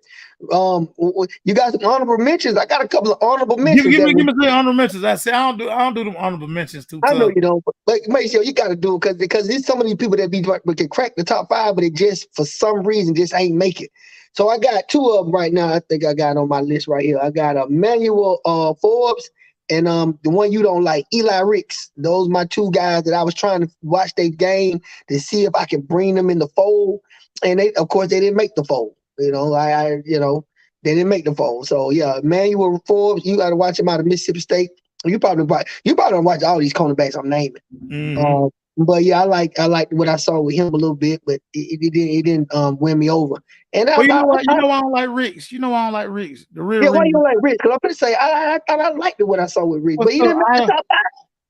You got some honorable mentions. I got a couple of honorable mentions. Give me the honorable mentions. I say I don't do them honorable mentions too. I know you don't, but make sure you got to do it because there's some of these people that can crack the top 5, but they just for some reason just ain't make it. So I got 2 of them right now. I think I got on my list right here. I got Emmanuel Forbes. And the one you don't like, Eli Ricks. Those my 2 guys that I was trying to watch their game to see if I can bring them in the fold. And they didn't make the fold. They didn't make the fold. So yeah, Emmanuel Forbes, you got to watch him out of Mississippi State. You probably don't watch all these cornerbacks I'm naming. Mm-hmm. But yeah, I like what I saw with him a little bit, but it didn't win me over. And you know why I don't like Ricks. You know why I don't like Ricks. The real why you don't like Ricks? Because I'm gonna say I liked what I saw with Ricks, but he didn't make the top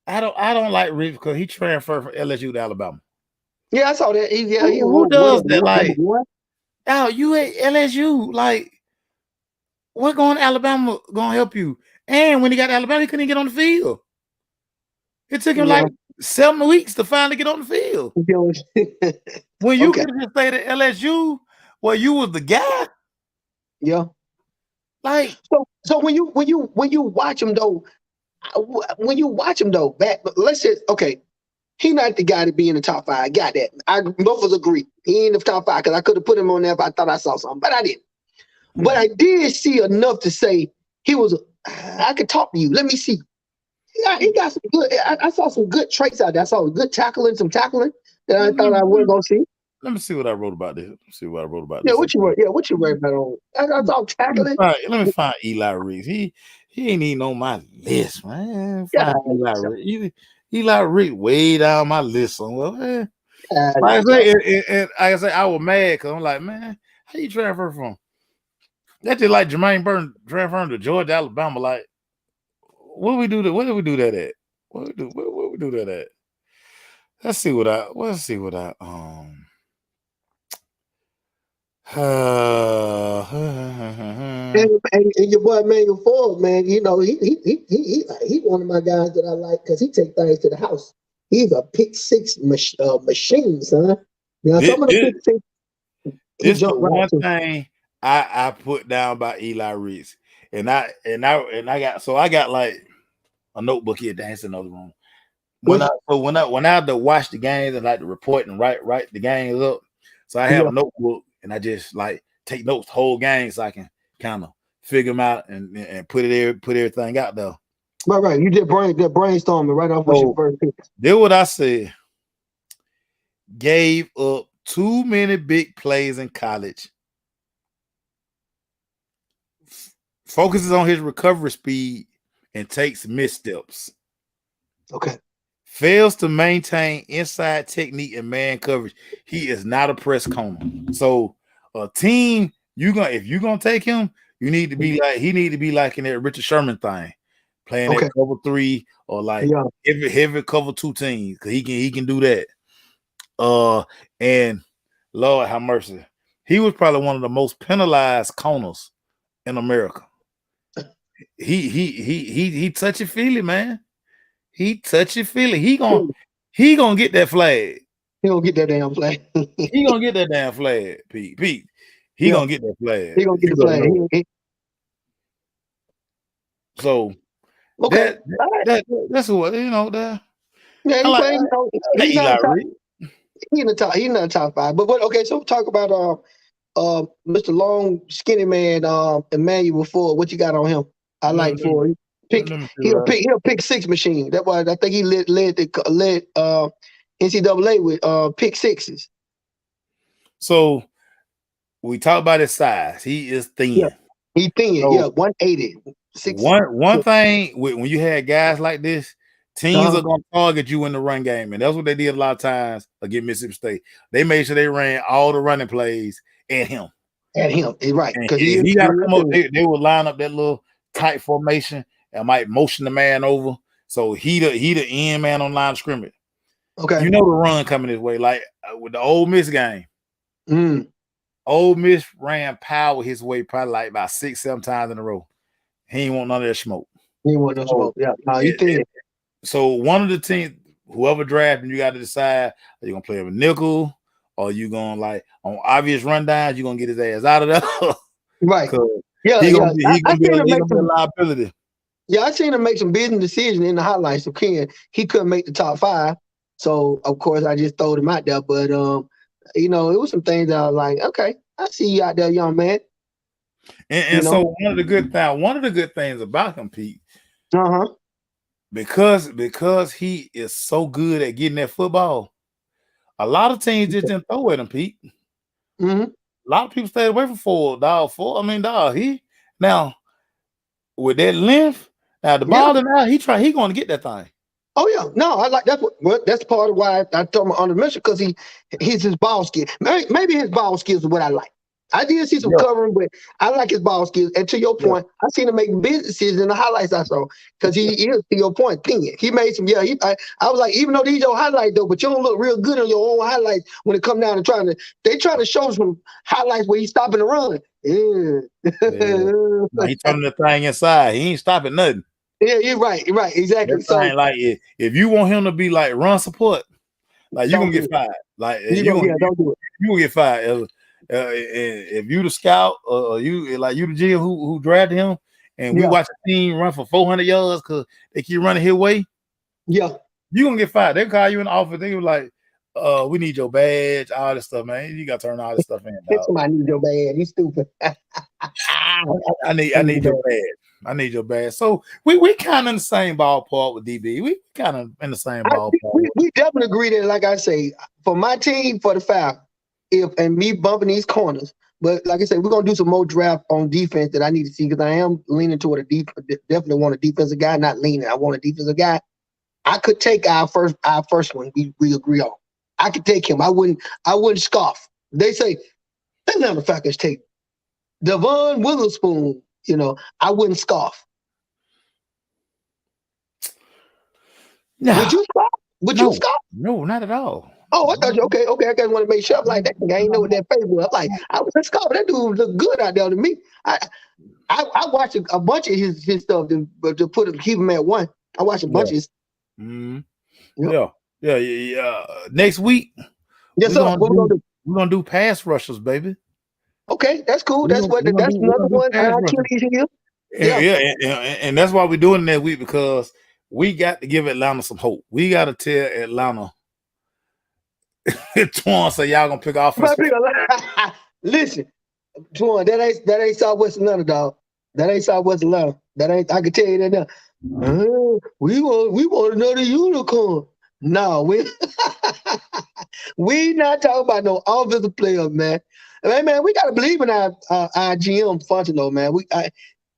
5. I don't like Ricks because he transferred from LSU to Alabama. Yeah, I saw that. Who does that? Like, oh, you at LSU? Like, what going to Alabama gonna help you? And when he got to Alabama, he couldn't get on the field. It took him Yeah. like 7 weeks to finally get on the field. When you Okay. could have just stayed at LSU, where you was the guy, Yeah. like So when you watch him though, when you watch him though, let's say okay, he not the guy to be in the top five. I got that. I both of us agree. He ain't in the top five because I could have put him on there if I thought I saw something, but I didn't. But I did see enough to say he was. I could talk to you. Let me see. Yeah, he got some good. I saw some good traits out there. I saw good tackling, some tackling that I thought I wasn't gonna see. let me see what I wrote about this. Let me see what I wrote about Yeah, this. what you were? Yeah, what you worried about? On? I saw tackling. Let me find Eli Reese. He ain't even on my list, man. Yeah, Find Eli Reese. Eli Reese way down my list somewhere. Man. yeah, Like I say, and like I say, I was mad because I'm like, man, how you transfer from? That's just like Jermaine Burton transferring to Georgia, Alabama. Like, what we do that? What did we do that at? What we do that at? Let's see what I and your boy Manuel Ford, man, you know he one of my guys that I like because he take things to the house. He's a pick six machine, son. Now this, some of the this, pick six he this the jumped right one to. thing I put down by Eli Reese. And I got like a notebook here dancing in the other room. Which When I had to watch the games and like to report and write the games up, so I have yeah, a notebook and I just like take notes the whole game so I can kind of figure them out and put everything out there. right. You did brainstorming right off with your So first pick. did what I said. Gave up too many big plays in college. Focuses on his recovery speed and takes missteps. Okay, Fails to maintain inside technique and man coverage. He is not a press corner. So a team, if you're gonna take him, you need to be like he need to be like in that Richard Sherman thing, playing that okay, cover three or like yeah, heavy cover two teams because he can do that. And Lord have mercy, he was probably one of the most penalized corners in America. He touchy feely, man. He touchy feely. He gonna get that flag. he don't get that damn flag. He gonna get that damn flag, Pete. Pete. He Yeah, gonna get that flag. he gonna get You the better flag. know it. So Okay, that all right. that's what that. Yeah, I he like played. You know, I like he's not Eli a top. Reed. He's in the top. He's not a top five. But okay, so talk about Mr. Long Skinny Man Emmanuel Ford. What you got on him? I Let, like me- let, me- Ford. let me see He'll what I, pick six machine. That was I think he led NCAA with pick sixes. so we talk about his size. He is Yeah, thin. he thin. Yeah, So 180. Six. one thing when you had guys like this, teams Uh, are gonna target you in the run game, and that's what they did a lot of times against Mississippi State. They made sure they ran all the running plays at him. at him, right? And Because if he he got to is come up, thin. they will line up that little tight formation and might motion the man over. So he the end man on line of scrimmage. Okay. You know the run coming his way. Like with the Ole Miss game, Mm. Ole Miss ran power his way probably like about 6, 7 times in a row. He ain't want none of that smoke. He want no So, smoke. Yeah. No, he it, thin. it- so one of the teams, whoever drafting, you got to decide are you gonna play him a nickel or you gonna like on obvious rundowns, you gonna get his ass out of there. Right. Cause Yeah, he yeah. gonna be I, he I gonna be seen him he make gonna be a some. liability. Yeah, I seen him make some business decisions in the highlights of Ken. He couldn't make the top five, so of course I just throwed him out there. But it was some things that I was like, okay, I see you out there, young man. You And know, so one of the good things about him, Pete, uh huh. because he is so good at getting that football, a lot of teams just didn't throw at him, Pete. Mm-hmm. A lot of people stayed away from Ford, dog. Ford, I mean, dog, he now with that length, now the Yeah. ball in there, he gonna get that thing. Oh yeah. No, I like that's part of why I told him on the mission because he's his ball skill. Maybe his ball skills is what I like. I did see some Yeah, covering, but I like his ball skills. And to your yeah. point, I seen him make business decisions in the highlights I saw because he is to your point, thin. He made some. Yeah, I was like, even though these your highlights though, but you don't look real good on your own highlights when it come down to they trying to show some highlights where he's stopping the run. Yeah. Yeah. Now he turning the thing inside. He ain't stopping nothing. Yeah, you're right. You're right. Exactly. That So thing, like if you want him to be like run support, like you don't gonna do get it. fired. Like You go, yeah, don't do it. you gonna get fired. If you the scout or you like you the GM who drafted him, and we Yeah. watch the team run for 400 yards because they keep running his way, Yeah. you gonna get fired. They call you in the office. They were like, we need your badge, all this stuff, man. You gotta turn all this stuff in, dog. Somebody need your bad. You stupid. I need your badge. I need your badge. So we kind of in the same ballpark with DB. We kind of in the same ballpark. We definitely agree that, like I say, for my team, for the foul, and me bumping these corners. But like I said, we're gonna do some more draft on defense that I need to see because I am leaning toward definitely want a defensive guy, not leaning. I want a defensive guy. I could take our first one. We agree on. I could take him. I wouldn't scoff. They say Atlanta Falcons take Devon Witherspoon. I wouldn't scoff. No, Would you scoff? Would you scoff? no, not at all. Oh, I thought you okay. Okay, I just want to make sure. I'm like that. I ain't know what that face was. I'm like, I was like, Scott, that dude look good out there to me. I watched a bunch of his stuff to keep him at one. I watched a bunch of his. Mm-hmm. Yep. Yeah. Next week, Yes, sir. What we gonna do? We're gonna do pass rushers, baby. Okay, that's cool. That's another one. Achilles heel. And that's why we're doing it that week because we got to give Atlanta some hope. We got to tell Atlanta. Twan say y'all gonna pick offense. Listen, Twan, that ain't Southwest Atlanta, dog. That ain't Southwest Atlanta. That ain't. I can tell you that now. We want another unicorn. No, we not talking about no offensive players, man. Hey, man, we gotta believe in our GM function, though, man.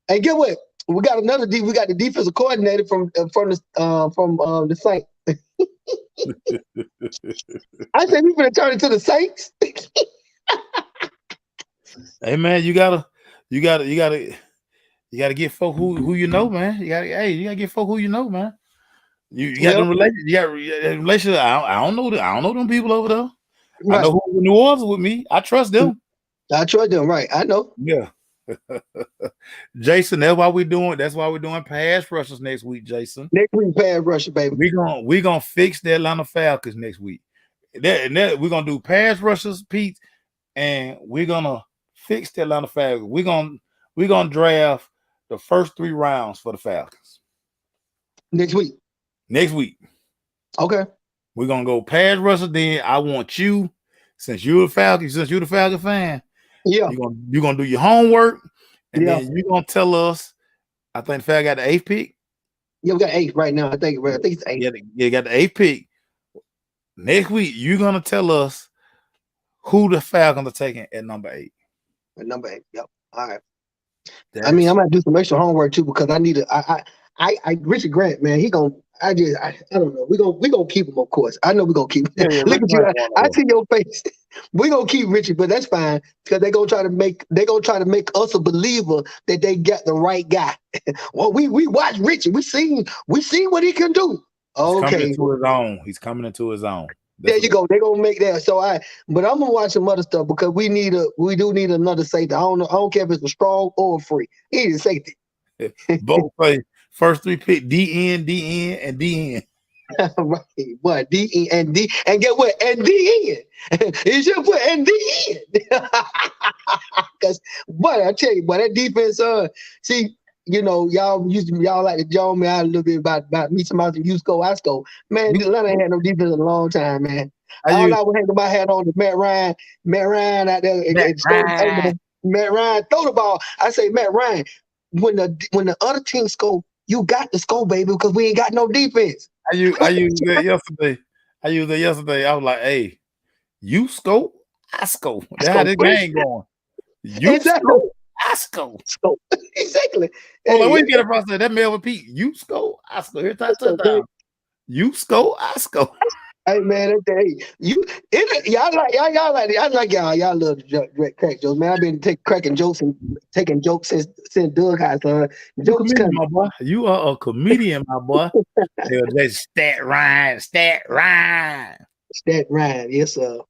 And get what? We got we got the defensive coordinator from the Saints. I said we gonna turn it to the Saints. Hey man, you gotta get folk who you know, man. You gotta get folk who you know, man. You got them relations. You got relations. I don't know them people over there. Right. I know who's in New Orleans with me. I trust them. I trust them, right? I know. Yeah. Jason, that's why we're doing pass rushers next week, Jason. Next week, pass rusher, baby. We're gonna fix the Atlanta Falcons next week. We're gonna do pass rushers, Pete, and we're gonna fix the Atlanta Falcons. We're gonna draft the first 3 rounds for the Falcons. Next week. Okay. We're gonna go pass rusher. Then I want you, since you're the Falcon fan. Yeah. You're gonna do your homework, and then you're gonna tell us. I think the Falcons got the 8th pick. Yeah, we got 8 right now. I think it's 8. Yeah, you got the 8th pick. Next week, you're gonna tell us who the Falcons are taking at number 8. At number 8. Yep. All right. I mean, I'm gonna do some extra homework too because I need to. Richard Grant, man, I don't know. We gonna keep him, of course. I know we gonna keep him. Look at you. I see your face. We gonna keep Richard, but that's fine because they gonna try to make us a believer that they got the right guy. Well, we watch Richard. We seen what he can do. Okay. He's coming into his own. There you go. They're gonna make that. But I'm gonna watch some other stuff because we do need another safety. I don't care if it's a strong or a free. He needs a safety. Both play first 3 pick DN, and DN. Right. What? DE and D and get what? And DN. You should put and DN. Because I tell you, that defense, see, y'all like to joke me out a little bit about me somebody you score, I score. Man, Atlanta ain't had no defense in a long time, man. All I was hanging my hat on is Matt Ryan. Matt Ryan out there. Matt Ryan throw the ball. I say, Matt Ryan, when the other team score, you got to score, baby, because we ain't got no defense. I used that yesterday. I was like, hey, you score, I score. That's how this game going. You score, I score. Exactly. Well, like, we get it process. That Melvin Pete, you score, I score. Here's touchdown. You score, I score. Hey man, y'all love crack jokes, man. I've been taking jokes since Doug High, son. Jokes comedian, my boy. You are a comedian, my boy. They stat Ryan. Yes, sir.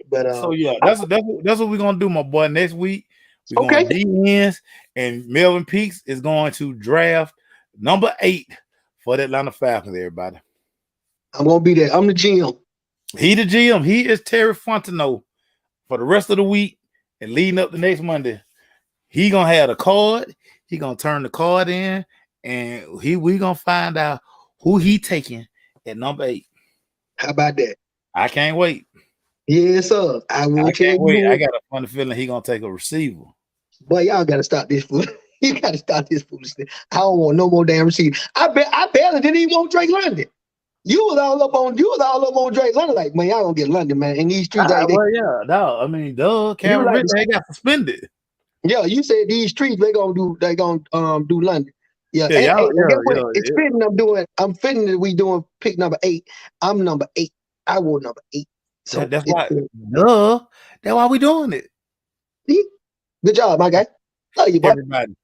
But so yeah, that's what we're gonna do, my boy. Next week We're Okay. going DNs, and Melvin Peaks is going to draft number 8 for the Atlanta Falcons, everybody. I'm gonna be there. I'm the GM. He the GM. He is Terry Fontenot for the rest of the week and leading up the next Monday. He gonna have the card. He gonna turn the card in, and we gonna find out who he taking at number 8. How about that? I can't wait. Yes, sir. I will tell Can't wait. you. I got a funny feeling he gonna take a receiver. Boy, y'all gotta stop this fool. You gotta stop this foolishness. I don't want no more damn receiver. I barely didn't even want Drake London. You was all up on Drake London. Like, man, y'all gonna get London, man. In these streets, Well, yeah, no. I mean, Calvin like Ridley got suspended. yeah, you said these streets they gonna do London. Yeah, Yeah, and guess what? yeah. It's fitting. I'm fitting that we doing pick number 8. I'm number 8. I want number 8. So That's why. Duh. That's why we doing it. Good job, my guy. Love you, boy. Everybody.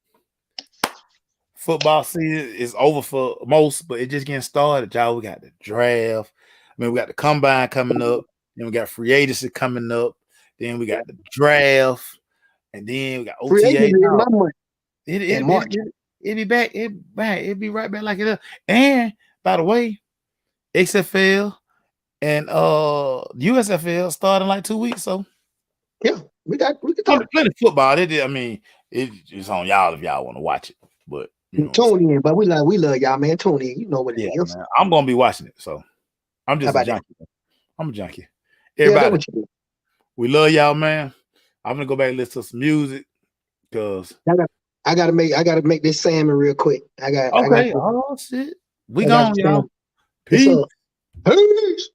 Football season is over for most, but it just getting started, y'all. We got the draft. I mean, we got the combine coming up. Then we got free agency coming up. Then we got the draft. And then we got OTA. Free agency is my month. It'll be back. It'll be right back like it is. And by the way, XFL and USFL starting like 2 weeks. So yeah, we can talk. Plenty of football. It's on y'all if y'all want to watch it. But tune in, but we love y'all, man. Tune in. You know what it is. Man, I'm gonna be watching it. So I'm just a junkie. I'm a junkie. Everybody, we love y'all, man. I'm gonna go back and listen to some music because I gotta make this salmon real quick. Oh shit. We gone, y'all. Peace. Peace.